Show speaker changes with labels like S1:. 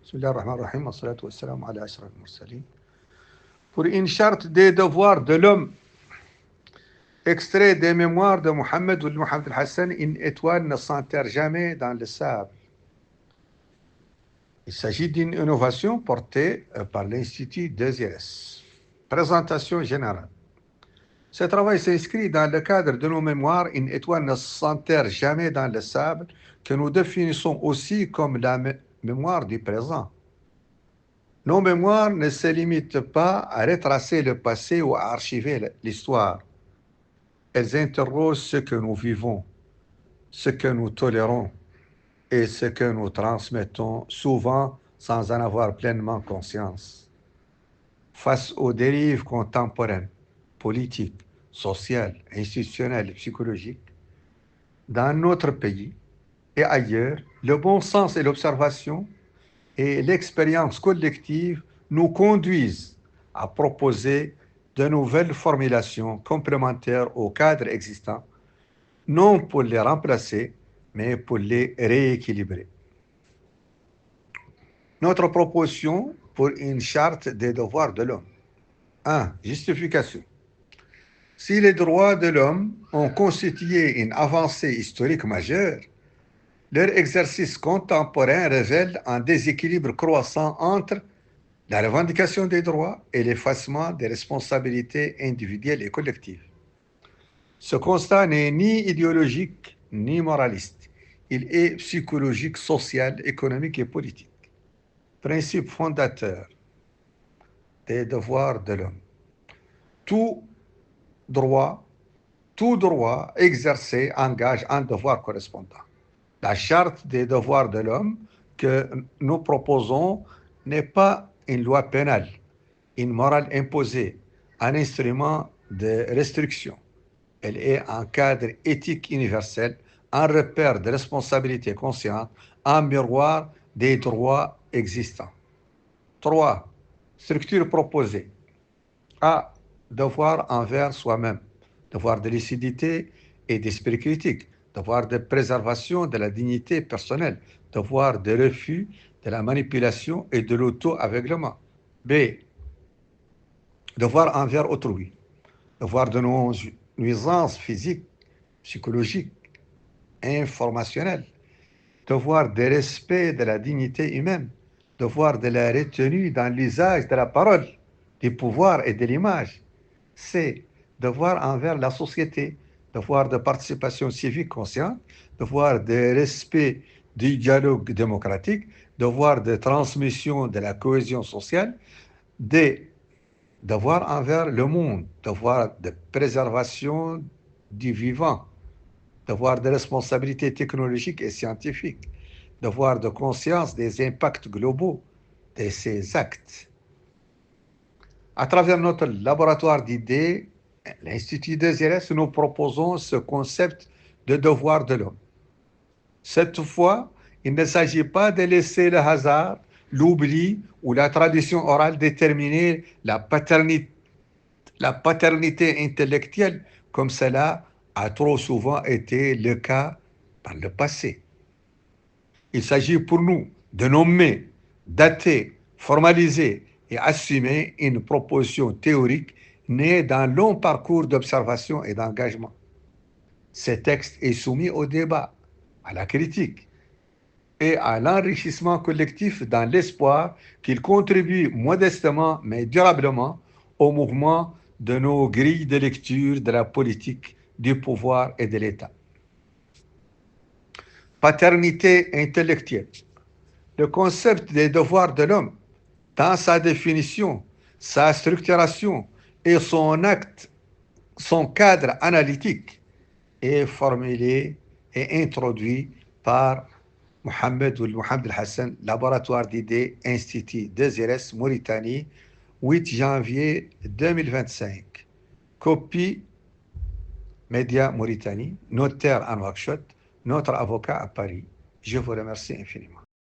S1: Bismillah ar-Rahman ar-Rahim, wassalatu wassalamu ala ashraf al-mursalin. Pour une charte des devoirs de l'homme, extrait des mémoires de Mohammed ou Mohammed al-Hassan, une étoile ne s'enterre jamais dans le sable. Il s'agit d'une innovation portée par l'Institut 2IRS. Présentation générale. Ce travail s'inscrit dans le cadre de nos mémoires, une étoile ne s'enterre jamais dans le sable, que nous définissons aussi comme la mémoire du présent. Nos mémoires ne se limitent pas à retracer le passé ou à archiver l'histoire. Elles interrogent ce que nous vivons, ce que nous tolérons et ce que nous transmettons, souvent sans en avoir pleinement conscience. Face aux dérives contemporaines, politiques, sociales, institutionnelles et psychologiques, dans notre pays et ailleurs, le bon sens et l'observation et l'expérience collective nous conduisent à proposer de nouvelles formulations complémentaires au cadre existant, non pour les remplacer, mais pour les rééquilibrer. Notre proposition pour une charte des devoirs de l'homme. 1. Justification. Si les droits de l'homme ont constitué une avancée historique majeure, leur exercice contemporain révèle un déséquilibre croissant entre la revendication des droits et l'effacement des responsabilités individuelles et collectives. Ce constat n'est ni idéologique ni moraliste. Il est psychologique, social, économique et politique. Principe fondateur des devoirs de l'homme. Tout droit exercé engage un devoir correspondant. La charte des devoirs de l'homme que nous proposons n'est pas une loi pénale, une morale imposée, un instrument de restriction. Elle est un cadre éthique universel, un repère de responsabilité consciente, un miroir des droits existants. 3. Structure proposée. A. Devoir envers soi-même, devoir de lucidité et d'esprit critique, devoir de préservation de la dignité personnelle, devoir de refus de la manipulation et de l'auto-aveuglement. B. Devoir envers autrui, devoir de nos nuisances physiques, psychologiques, informationnelles, devoir de respect de la dignité humaine, devoir de la retenue dans l'usage de la parole, du pouvoir et de l'image. C. Devoir envers la société, devoir de participation civique consciente, devoir de respect du dialogue démocratique, devoir de transmission de la cohésion sociale. D. Devoir envers le monde, devoir de préservation du vivant, devoir de responsabilité technologique et scientifique, devoir de conscience des impacts globaux de ces actes. À travers notre laboratoire d'idées, l'Institut 2IRS, nous proposons ce concept de devoir de l'homme. Cette fois, il ne s'agit pas de laisser le hasard, l'oubli ou la tradition orale déterminer la paternité intellectuelle, comme cela a trop souvent été le cas par le passé. Il s'agit pour nous de nommer, dater, formaliser et assumer une proposition théorique née d'un long parcours d'observation et d'engagement. Ce texte est soumis au débat, à la critique et à l'enrichissement collectif dans l'espoir qu'il contribue modestement mais durablement au mouvement de nos grilles de lecture de la politique, du pouvoir et de l'État. Paternité intellectuelle. Le concept des devoirs de l'homme, dans sa définition, sa structuration et son cadre analytique, est formulé et introduit par Mohammed al-Hassan, Laboratoire d'idées, Institut 2IRS, Mauritanie, 8 janvier 2025. Copie Média Mauritanie, notaire à Nouakchott, notre avocat à Paris. Je vous remercie infiniment.